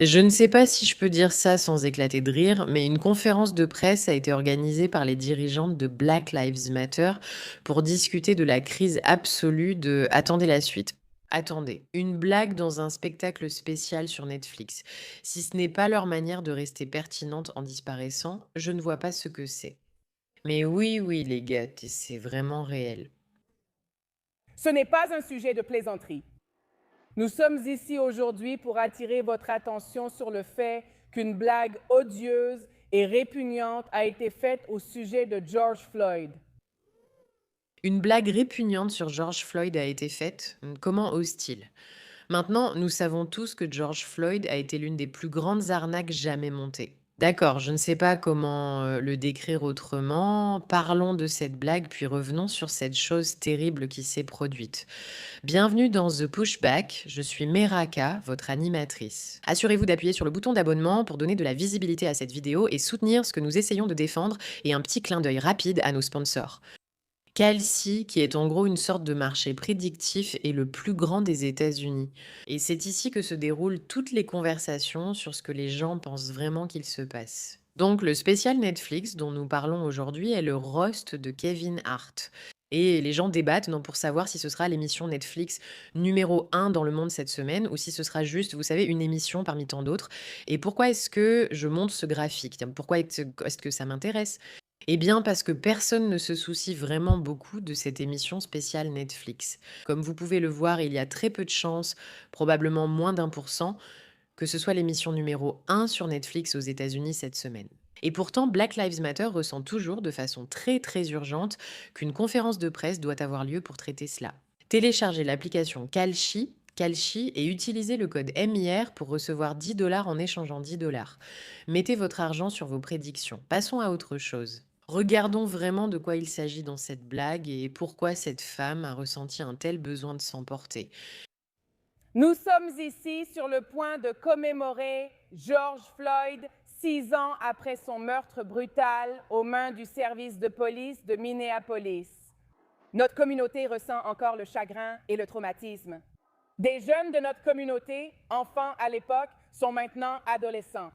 Je ne sais pas si je peux dire ça sans éclater de rire, mais une conférence de presse a été organisée par les dirigeantes de Black Lives Matter pour discuter de la crise absolue de attendez la suite. Attendez, une blague dans un spectacle spécial sur Netflix. Si ce n'est pas leur manière de rester pertinente en disparaissant, je ne vois pas ce que c'est. Mais oui, oui, les gars, c'est vraiment réel. Ce n'est pas un sujet de plaisanterie. Nous sommes ici aujourd'hui pour attirer votre attention sur le fait qu'une blague odieuse et répugnante a été faite au sujet de George Floyd. Une blague répugnante sur George Floyd a été faite. Comment ose-t-il? Maintenant, nous savons tous que George Floyd a été l'une des plus grandes arnaques jamais montées. D'accord, je ne sais pas comment le décrire autrement. Parlons de cette blague, puis revenons sur cette chose terrible qui s'est produite. Bienvenue dans The Pushback, je suis Meraka, votre animatrice. Assurez-vous d'appuyer sur le bouton d'abonnement pour donner de la visibilité à cette vidéo et soutenir ce que nous essayons de défendre et un petit clin d'œil rapide à nos sponsors. Calci, qui est en gros une sorte de marché prédictif, est le plus grand des États-Unis. Et c'est ici que se déroulent toutes les conversations sur ce que les gens pensent vraiment qu'il se passe. Donc le spécial Netflix dont nous parlons aujourd'hui est le roast de Kevin Hart. Et les gens débattent non, pour savoir si ce sera l'émission Netflix numéro 1 dans le monde cette semaine ou si ce sera juste, vous savez, une émission parmi tant d'autres. Et pourquoi est-ce que je monte ce graphique? Pourquoi est-ce que ça m'intéresse? Eh bien, parce que personne ne se soucie vraiment beaucoup de cette émission spéciale Netflix. Comme vous pouvez le voir, il y a très peu de chances, probablement moins d'1%, que ce soit l'émission numéro 1 sur Netflix aux États-Unis cette semaine. Et pourtant, Black Lives Matter ressent toujours de façon très très urgente qu'une conférence de presse doit avoir lieu pour traiter cela. Téléchargez l'application Calchi et utilisez le code MIR pour recevoir 10 dollars en échangeant 10 dollars. Mettez votre argent sur vos prédictions. Passons à autre chose. Regardons vraiment de quoi il s'agit dans cette blague et pourquoi cette femme a ressenti un tel besoin de s'emporter. Nous sommes ici sur le point de commémorer George Floyd 6 ans après son meurtre brutal aux mains du service de police de Minneapolis. Notre communauté ressent encore le chagrin et le traumatisme. Des jeunes de notre communauté, enfants à l'époque, sont maintenant adolescents.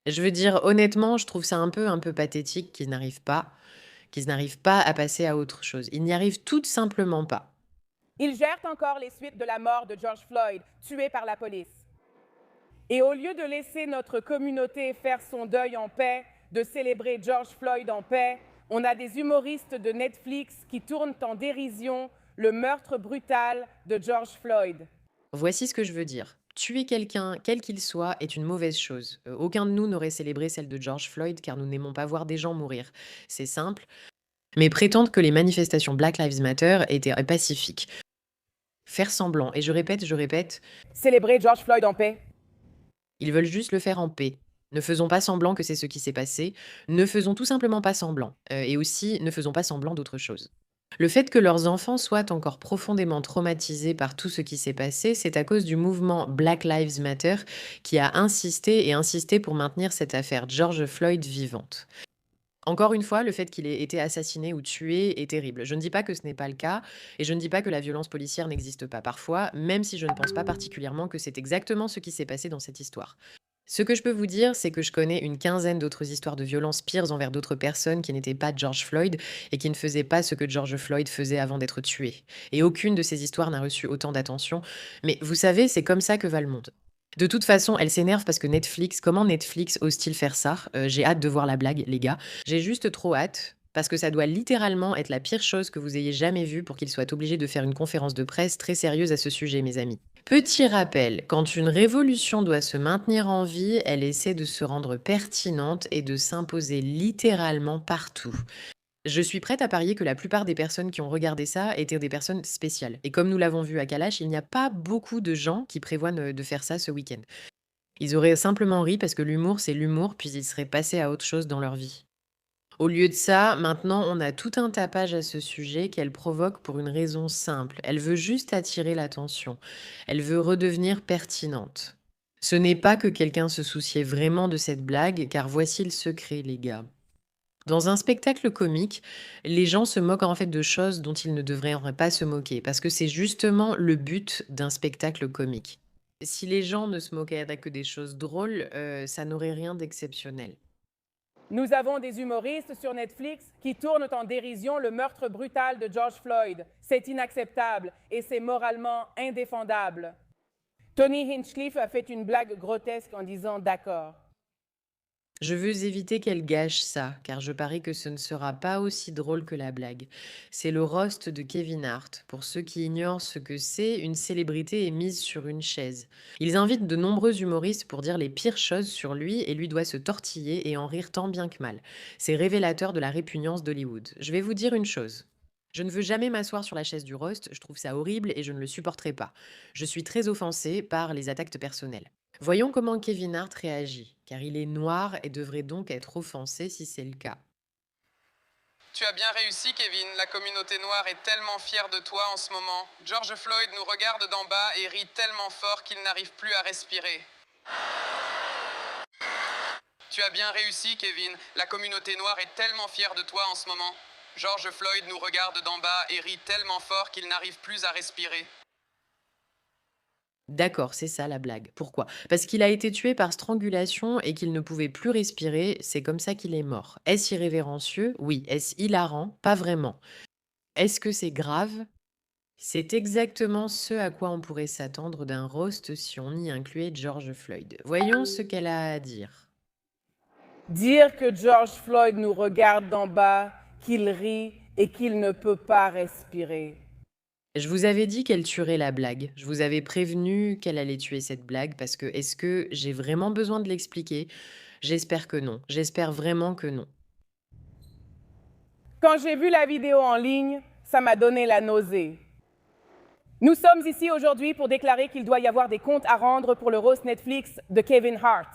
Je veux dire, honnêtement, je trouve ça un peu pathétique qu'ils n'arrivent pas à passer à autre chose. Ils n'y arrivent tout simplement pas. Ils gèrent encore les suites de la mort de George Floyd, tué par la police. Et au lieu de laisser notre communauté faire son deuil en paix, de célébrer George Floyd en paix, on a des humoristes de Netflix qui tournent en dérision le meurtre brutal de George Floyd. Voici ce que je veux dire. Tuer quelqu'un, quel qu'il soit, est une mauvaise chose. Aucun de nous n'aurait célébré celle de George Floyd car nous n'aimons pas voir des gens mourir. C'est simple. Mais prétendre que les manifestations Black Lives Matter étaient pacifiques. Faire semblant, et je répète, Célébrer George Floyd en paix. ils veulent juste le faire en paix. Ne faisons pas semblant que c'est ce qui s'est passé. Ne faisons tout simplement pas semblant. Et aussi, ne faisons pas semblant d'autre chose. Le fait que leurs enfants soient encore profondément traumatisés par tout ce qui s'est passé, c'est à cause du mouvement Black Lives Matter qui a insisté et insisté pour maintenir cette affaire George Floyd vivante. Encore une fois, le fait qu'il ait été assassiné ou tué est terrible. Je ne dis pas que ce n'est pas le cas, et je ne dis pas que la violence policière n'existe pas parfois, même si je ne pense pas particulièrement que c'est exactement ce qui s'est passé dans cette histoire. Ce que je peux vous dire, c'est que je connais une quinzaine d'autres histoires de violence pires envers d'autres personnes qui n'étaient pas George Floyd et qui ne faisaient pas ce que George Floyd faisait avant d'être tué. Et aucune de ces histoires n'a reçu autant d'attention. Mais vous savez, c'est comme ça que va le monde. De toute façon, elle s'énerve parce que Netflix, comment Netflix ose-t-il faire ça? J'ai hâte de voir la blague, les gars. J'ai juste trop hâte. Parce que ça doit littéralement être la pire chose que vous ayez jamais vue pour qu'il soit obligé de faire une conférence de presse très sérieuse à ce sujet, mes amis. Petit rappel, quand une révolution doit se maintenir en vie, elle essaie de se rendre pertinente et de s'imposer littéralement partout. Je suis prête à parier que la plupart des personnes qui ont regardé ça étaient des personnes spéciales. Et comme nous l'avons vu à Kalash, il n'y a pas beaucoup de gens qui prévoient de faire ça ce week-end. Ils auraient simplement ri parce que l'humour, c'est l'humour, puis ils seraient passés à autre chose dans leur vie. Au lieu de ça, maintenant, on a tout un tapage à ce sujet qu'elle provoque pour une raison simple. Elle veut juste attirer l'attention. Elle veut redevenir pertinente. Ce n'est pas que quelqu'un se souciait vraiment de cette blague, car voici le secret, les gars. Dans un spectacle comique, les gens se moquent en fait de choses dont ils ne devraient pas se moquer, parce que c'est justement le but d'un spectacle comique. Si les gens ne se moquaient que des choses drôles, ça n'aurait rien d'exceptionnel. Nous avons des humoristes sur Netflix qui tournent en dérision le meurtre brutal de George Floyd. C'est inacceptable et c'est moralement indéfendable. Tony Hinchcliffe a fait une blague grotesque en disant d'accord. Je veux éviter qu'elle gâche ça, car je parie que ce ne sera pas aussi drôle que la blague. C'est le roast de Kevin Hart. Pour ceux qui ignorent ce que c'est, une célébrité est mise sur une chaise. Ils invitent de nombreux humoristes pour dire les pires choses sur lui et lui doit se tortiller et en rire tant bien que mal. C'est révélateur de la répugnance d'Hollywood. Je vais vous dire une chose. Je ne veux jamais m'asseoir sur la chaise du roast, je trouve ça horrible et je ne le supporterai pas. Je suis très offensée par les attaques personnelles. Voyons comment Kevin Hart réagit, car il est noir et devrait donc être offensé si c'est le cas. Tu as bien réussi, Kevin. La communauté noire est tellement fière de toi en ce moment. George Floyd nous regarde d'en bas et rit tellement fort qu'il n'arrive plus à respirer. Tu as bien réussi, Kevin. La communauté noire est tellement fière de toi en ce moment. George Floyd nous regarde d'en bas et rit tellement fort qu'il n'arrive plus à respirer. D'accord, c'est ça la blague. Pourquoi? Parce qu'il a été tué par strangulation et qu'il ne pouvait plus respirer, c'est comme ça qu'il est mort. Est-ce irrévérencieux? Oui. Est-ce hilarant? Pas vraiment. Est-ce que c'est grave? C'est exactement ce à quoi on pourrait s'attendre d'un roast si on y incluait George Floyd. Voyons ce qu'elle a à dire. Dire que George Floyd nous regarde d'en bas, qu'il rit et qu'il ne peut pas respirer. Je vous avais dit qu'elle tuerait la blague. Je vous avais prévenu qu'elle allait tuer cette blague parce que est-ce que j'ai vraiment besoin de l'expliquer? J'espère que non. J'espère vraiment que non. Quand j'ai vu la vidéo en ligne, ça m'a donné la nausée. Nous sommes ici aujourd'hui pour déclarer qu'il doit y avoir des comptes à rendre pour le roast Netflix de Kevin Hart.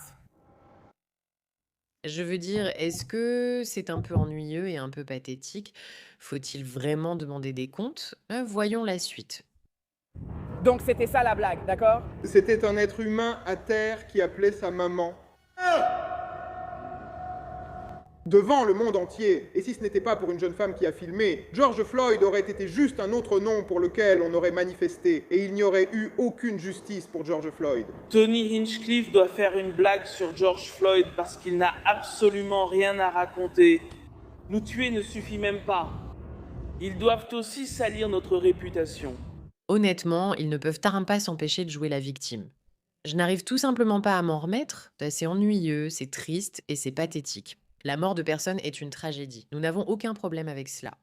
Je veux dire, est-ce que c'est un peu ennuyeux et un peu pathétique? Faut-il vraiment demander des comptes? Voyons la suite. Donc c'était ça la blague, d'accord? C'était un être humain à terre qui appelait sa maman. Devant le monde entier. Et si ce n'était pas pour une jeune femme qui a filmé, George Floyd aurait été juste un autre nom pour lequel on aurait manifesté. Et il n'y aurait eu aucune justice pour George Floyd. Tony Hinchcliffe doit faire une blague sur George Floyd parce qu'il n'a absolument rien à raconter. Nous tuer ne suffit même pas. Ils doivent aussi salir notre réputation. Honnêtement, ils ne peuvent pas s'empêcher de jouer la victime. Je n'arrive tout simplement pas à m'en remettre. C'est ennuyeux, c'est triste et c'est pathétique. La mort de personne est une tragédie. Nous n'avons aucun problème avec cela.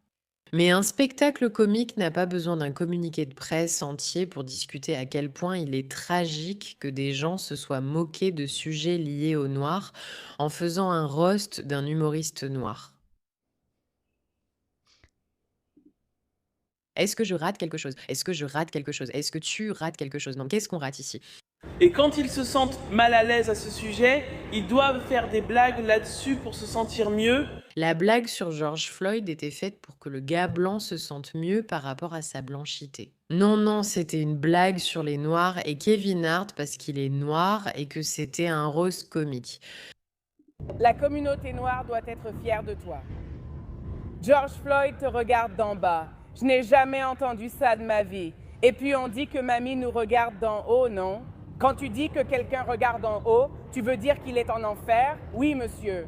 Mais un spectacle comique n'a pas besoin d'un communiqué de presse entier pour discuter à quel point il est tragique que des gens se soient moqués de sujets liés au noir en faisant un roast d'un humoriste noir. Est-ce que je rate quelque chose? Est-ce que je rate quelque chose? Est-ce que tu rates quelque chose? Non, qu'est-ce qu'on rate ici? Et quand ils se sentent mal à l'aise à ce sujet, ils doivent faire des blagues là-dessus pour se sentir mieux. La blague sur George Floyd était faite pour que le gars blanc se sente mieux par rapport à sa blanchité. Non, non, c'était une blague sur les noirs et Kevin Hart parce qu'il est noir et que c'était un roast comique. La communauté noire doit être fière de toi. George Floyd te regarde d'en bas. Je n'ai jamais entendu ça de ma vie. Et puis on dit que mamie nous regarde d'en haut, non? Quand tu dis que quelqu'un regarde en haut, tu veux dire qu'il est en enfer? Oui, monsieur.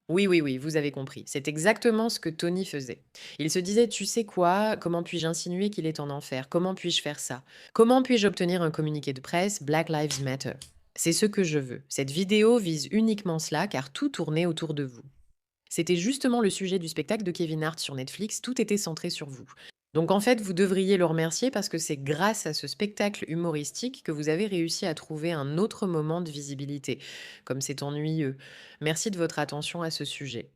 Oui, oui, oui, vous avez compris. C'est exactement ce que Tony faisait. Il se disait, tu sais quoi, comment puis-je insinuer qu'il est en enfer? Comment puis-je faire ça? Comment puis-je obtenir un communiqué de presse? Black Lives Matter. C'est ce que je veux. Cette vidéo vise uniquement cela car tout tournait autour de vous. C'était justement le sujet du spectacle de Kevin Hart sur Netflix, tout était centré sur vous. Donc en fait, vous devriez le remercier parce que c'est grâce à ce spectacle humoristique que vous avez réussi à trouver un autre moment de visibilité, comme c'est ennuyeux. Merci de votre attention à ce sujet.